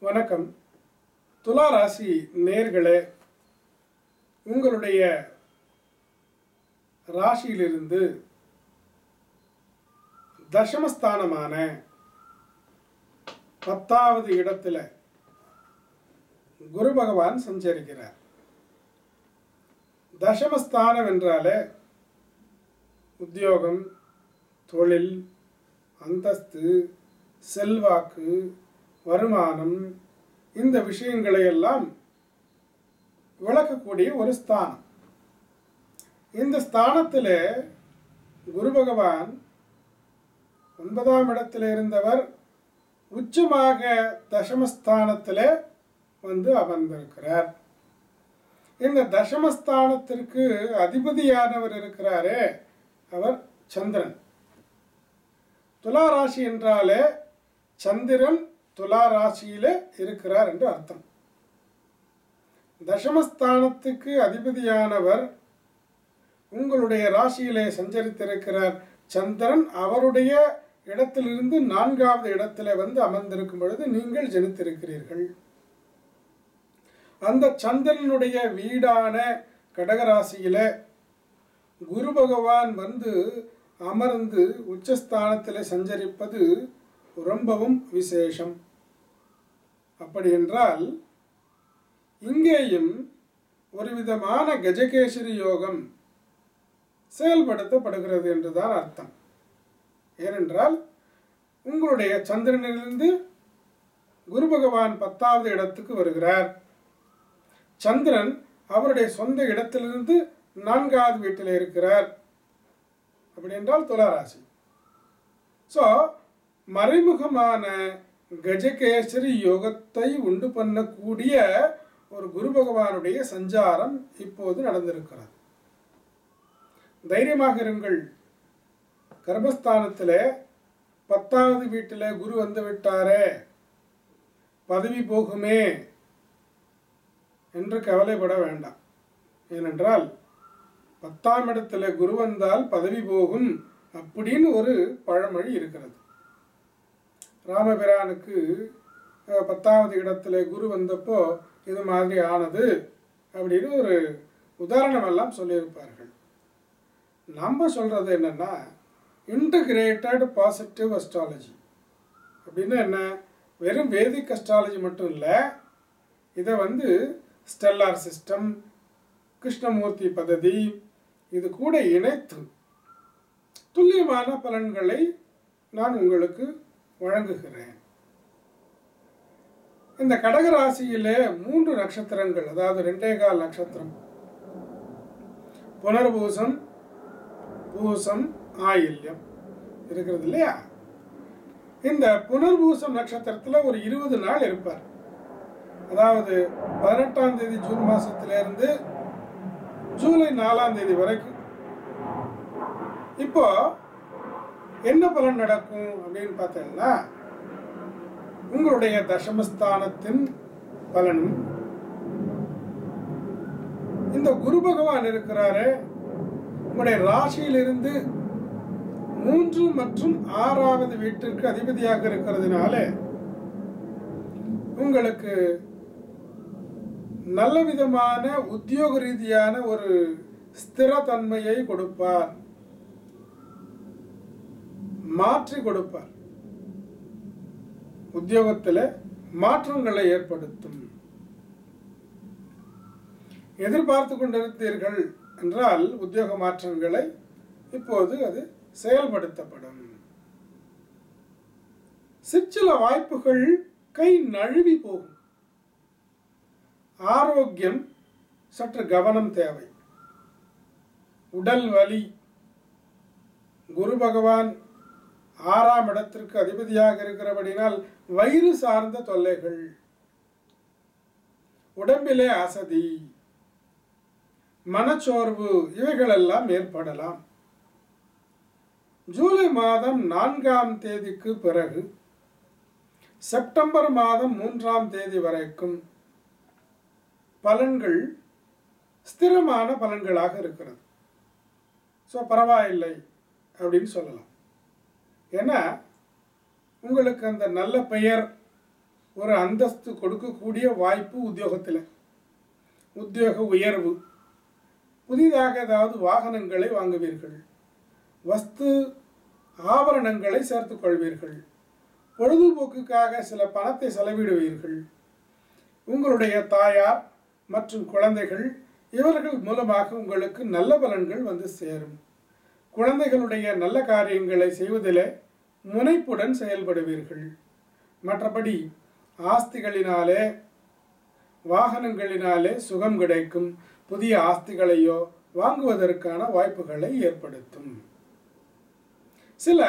வணக்கம். துலா ராசி நேர்களே, உங்களுடைய ராசியிலிருந்து தசமஸ்தானமான 10வது இடத்துல குரு பகவான் சஞ்சரிக்கிறார். தசமஸ்தானம் என்றாலே உத்தியோகம், தொழில், அந்தஸ்து, செல்வாக்கு, வருமானம், இந்த விஷயங்களை எல்லாம் விளக்கக்கூடிய ஒரு ஸ்தானம். இந்த ஸ்தானத்தில் குரு பகவான் 9ஆம் இடத்தில் இருந்தவர் உச்சமாக தசமஸ்தானத்தில் வந்து அமர்ந்திருக்கிறார். இந்த தசமஸ்தானத்திற்கு அதிபதியானவர் இருக்கிறாரே, அவர் சந்திரன். துலா ராசி என்றாலே சந்திரன் துலா ராசியிலே இருக்கிறார் என்று அர்த்தம். தசமஸ்தானத்துக்கு அதிபதியானவர் உங்களுடைய ராசியிலே சஞ்சரித்திருக்கிறார். சந்திரன் அவருடைய இடத்திலிருந்து 4வது இடத்துல வந்து அமர்ந்திருக்கும் பொழுது நீங்கள் ஜனித்திருக்கிறீர்கள். அந்த சந்திரனுடைய வீடான கடகராசியில குரு பகவான் வந்து அமர்ந்து உச்சஸ்தானத்தில் சஞ்சரிப்பது ரொம்பவும் விசேஷம். அப்படி என்றால் இங்கேயும் ஒரு விதமான கஜகேசரி யோகம் செயல்படுத்தப்படுகிறது என்றுதான் அர்த்தம். ஏனென்றால் உங்களுடைய சந்திரனிலிருந்து குரு பகவான் 10வது இடத்துக்கு வருகிறார். சந்திரன் அவருடைய சொந்த இடத்திலிருந்து 4வது வீட்டில் இருக்கிறார். அப்படி என்றால் துளாராசி. ஸோ மறைமுகமான கஜகேசரி யோகத்தை உண்டு பண்ணக்கூடிய ஒரு குரு பகவானுடைய சஞ்சாரம் இப்போது நடந்திருக்கிறது. தைரியமாக இருங்கள். கர்மஸ்தானத்தில் 10வது வீட்டில் குரு வந்து விட்டாரே, பதவி போகுமே என்று கவலைப்பட வேண்டாம். ஏனென்றால் 10ஆம் இடத்துல குரு வந்தால் பதவி போகும் அப்படின்னு ஒரு பழமொழி இருக்கிறது. ராமபிரானுக்கு 10வது இடத்துல குரு வந்தப்போ இது மாதிரி ஆனது அப்படின்னு ஒரு உதாரணம் எல்லாம் சொல்லியிருப்பார்கள். நம்ம சொல்கிறது என்னென்னா இன்டகிரேட்டட் பாசிட்டிவ் அஸ்ட்ராலஜி அப்படின்னா என்ன? வெறும் வேதிக் அஸ்ட்ராலஜி மட்டும் இல்லை, இதை வந்து ஸ்டெல்லார் சிஸ்டம், கிருஷ்ணமூர்த்தி பദ്ധதி இது கூட இணைத்து துல்லியமான பலன்களை நான் உங்களுக்கு வழங்குகிறேன். இந்த கடகராசியிலே 3 நட்சத்திரங்கள், அதாவது 2.25 நட்சத்திரம், புனர்பூசம், பூசம், ஆயில்யம் இருக்கிறது இல்லையா? இந்த புனர்பூசம் நட்சத்திரத்தில் ஒரு 20 நாள் இருப்பார். அதாவது 18ஆம் தேதி ஜூன் மாதத்திலிருந்து ஜூலை 4ஆம் தேதி வரைக்கும். இப்போ என்ன பலன் நடக்கும் அப்படின்னு பார்த்தீங்கன்னா, உங்களுடைய தசமஸ்தானத்தின் பலனும் இந்த குரு பகவான் இருக்கிறாரு உங்களுடைய ராசியிலிருந்து 3 மற்றும் 6வது வீட்டிற்கு அதிபதியாக இருக்கிறதுனால உங்களுக்கு நல்ல விதமான உத்தியோக ரீதியான ஒரு ஸ்திரத்தன்மையை கொடுப்பார், மாற்றி கொடுப்பார். உத்தியோகத்தில் மாற்றங்களை ஏற்படுத்தும். எதிர்பார்த்து கொண்டிருந்தீர்கள் என்றால் உத்தியோக மாற்றங்களை இப்போது அது செயல்படுத்தப்படும். சிற்சில வாய்ப்புகள் கை நழுவி போகும். ஆரோக்கியம் சற்று கவனம் தேவை. உடல் வலி, குரு பகவான் 6ஆம் இடத்திற்கு அதிபதியாக இருக்கிறபடினால் வயிறு சார்ந்த தொல்லைகள், உடம்பிலே அசதி, மனச்சோர்வு இவைகளெல்லாம் ஏற்படலாம். ஜூலை மாதம் 4ஆம் தேதிக்கு பிறகு செப்டம்பர் மாதம் 3ஆம் தேதி வரைக்கும் பலன்கள் ஸ்திரமான பலன்களாக இருக்கிறது. ஸோ பரவாயில்லை அப்படின்னு சொல்லலாம். ஏன்னா உங்களுக்கு அந்த நல்ல பெயர், ஒரு அந்தஸ்து கொடுக்கக்கூடிய வாய்ப்பு உத்தியோகத்தில், உத்தியோக உயர்வு, புதிதாக ஏதாவது வாகனங்களை வாங்குவீர்கள், வஸ்து ஆபரணங்களை சேர்த்து கொள்வீர்கள், பொழுதுபோக்குக்காக சில பணத்தை செலவிடுவீர்கள். உங்களுடைய தாயார் மற்றும் குழந்தைகள் இவர்கள் மூலமாக உங்களுக்கு நல்ல பலன்கள் வந்து சேரும். குழந்தைகளுடைய நல்ல காரியங்களை செய்வதிலே முனைப்புடன் செயல்படுவீர்கள். மற்றபடி ஆஸ்திகளினாலே வாகனங்களினாலே சுகம் கிடைக்கும். புதிய ஆஸ்திகளையோ வாங்குவதற்கான வாய்ப்புகளை ஏற்படுத்தும். சில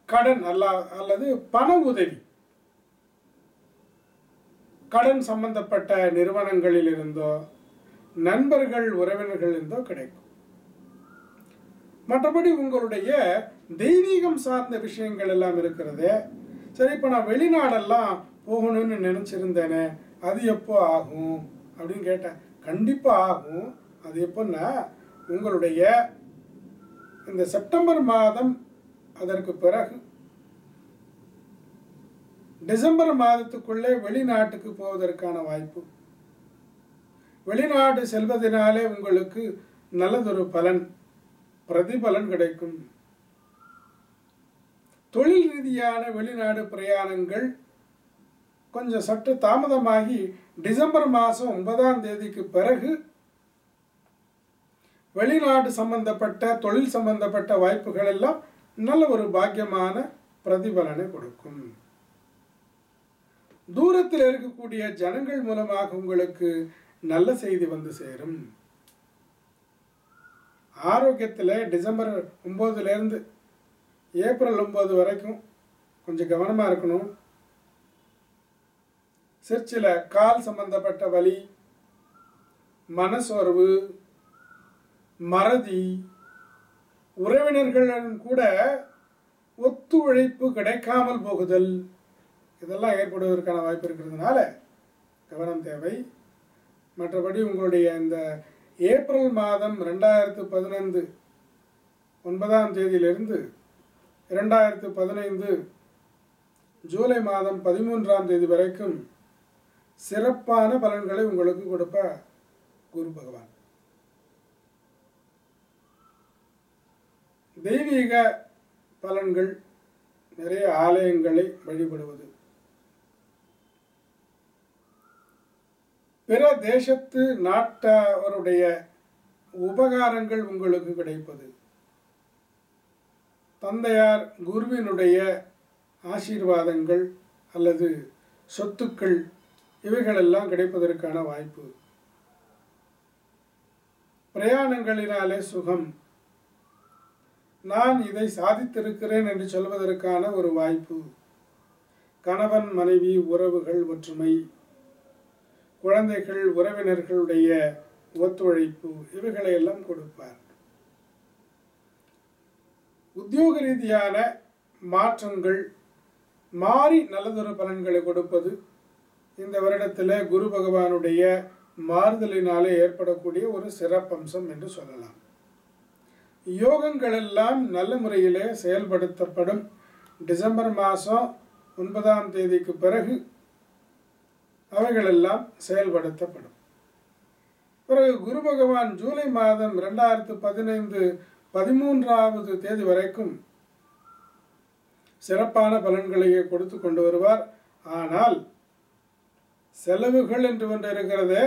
கடன் அல்லது பண உதவி, கடன் சம்பந்தப்பட்ட நிறுவனங்களில் இருந்தோ நண்பர்கள் உறவினர்கள் இருந்தோ கிடைக்கும். மற்றபடி உங்களுடைய தெய்வீகம் சார்ந்த விஷயங்கள் எல்லாம் இருக்கிறதே, சரி இப்போ நான் வெளிநாடெல்லாம் போகணும்னு நினச்சிருந்தேனே, அது எப்போ ஆகும் அப்படின்னு கேட்டேன். கண்டிப்பாக ஆகும். அது எப்போன்னா, உங்களுடைய இந்த செப்டம்பர் மாதம், அதற்கு பிறகு டிசம்பர் மாதத்துக்குள்ளே வெளிநாட்டுக்கு போவதற்கான வாய்ப்பு. வெளிநாடு செல்வதனாலே உங்களுக்கு நல்லதொரு பலன், பிரதிபலன் கிடைக்கும். தொழில் ரீதியான வெளிநாடு பிரயாணங்கள் கொஞ்சம் சற்று தாமதமாகி டிசம்பர் மாதம் 9ஆம் தேதிக்கு பிறகு வெளிநாடு சம்பந்தப்பட்ட தொழில் சம்பந்தப்பட்ட வாய்ப்புகள் எல்லாம் நல்ல ஒரு பாக்கியமான பிரதிபலனை கொடுக்கும். தூரத்தில் இருக்கக்கூடிய ஜனங்கள் மூலமாக உங்களுக்கு நல்ல செய்தி வந்து சேரும். ஆரோக்கியத்தில் டிசம்பர் 9லேருந்து ஏப்ரல் 9 வரைக்கும் கொஞ்சம் கவனமாக இருக்கணும். சில கால் சம்பந்தப்பட்ட வலி, மனசோர்வு, மறதி, உறவினர்களுடன் கூட ஒத்துழைப்பு கிடைக்காமல் போகுதல், இதெல்லாம் ஏற்படுவதற்கான வாய்ப்பு இருக்கிறதுனால கவனம் தேவை. மற்றபடி உங்களுடைய இந்த ஏப்ரல் மாதம் 2015 9ஆம் தேதியிலிருந்து 2015 ஜூலை மாதம் 13ஆம் தேதி வரைக்கும் சிறப்பான பலன்களை உங்களுக்கு கொடுப்ப குரு பகவான். தெய்வீக பலன்கள், நிறைய ஆலயங்களை வழிபடுவது, பிற தேசத்து நாட்டவருடைய உபகாரங்கள் உங்களுக்கு கிடைப்பது, தந்தையார் குருவினுடைய ஆசீர்வாதங்கள் அல்லது சொத்துக்கள் இவைகளெல்லாம் கிடைப்பதற்கான வாய்ப்பு, பிரயாணங்களினாலே சுகம், நான் இதை சாதித்திருக்கிறேன் என்று சொல்வதற்கான ஒரு வாய்ப்பு, கணவன் மனைவி உறவுகள் ஒற்றுமை, குழந்தைகள் உறவினர்களுடைய ஒத்துழைப்பு, இவைகளை எல்லாம் கொடுப்பார். உத்தியோக ரீதியான மாற்றங்கள் மாறி நல்லதொரு பலன்களை கொடுப்பது இந்த வருடத்தில் குரு பகவானுடைய மாறுதலினாலே ஏற்படக்கூடிய ஒரு சிறப்பம்சம் என்று சொல்லலாம். யோகங்கள் எல்லாம் நல்ல முறையிலே செயல்படுத்தப்படும். டிசம்பர் மாதம் 9ஆம் தேதிக்கு பிறகு அவைகளெல்லாம் செயல்படுத்தப்படும். பிறகு குரு பகவான் ஜூலை மாதம் 2015 13ஆவது தேதி வரைக்கும் சிறப்பான பலன்களையே கொடுத்து கொண்டு வருவார். ஆனால் செலவுகள் என்று ஒன்று இருக்கிறதே,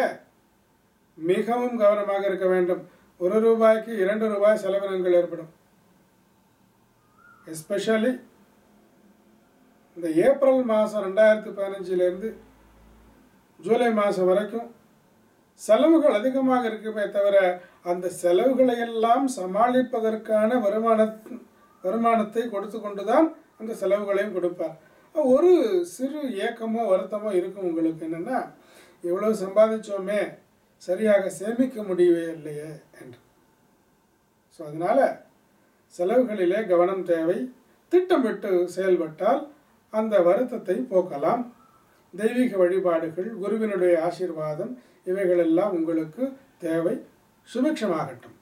மிகவும் கவனமாக இருக்க வேண்டும். 1 ரூபாய்க்கு 2 ரூபாய் செலவினங்கள் ஏற்படும். எஸ்பெஷலி இந்த ஏப்ரல் மாதம் 2015லேருந்து ஜூலை மாதம் வரைக்கும் செலவுகள் அதிகமாக இருக்குமே தவிர அந்த செலவுகளை எல்லாம் சமாளிப்பதற்கான வருமானத்தை கொடுத்து கொண்டு தான் அந்த செலவுகளையும் கொடுப்பார். ஒரு சிறு ஏக்கமோ வருத்தமோ இருக்கும் உங்களுக்கு, என்னென்னா எவ்வளவு சம்பாதிச்சோமே சரியாக சேமிக்க முடியவே இல்லையே என்று. ஸோ அதனால் செலவுகளிலே கவனம் தேவை. திட்டமிட்டு செயல்பட்டால் அந்த வருத்தத்தை போக்கலாம். தெய்வீக வழிபாடுகள், குருவினுடைய ஆசீர்வாதம், இவைகளெல்லாம் உங்களுக்கு தேவை. சுபிக்ஷமாகட்டும்.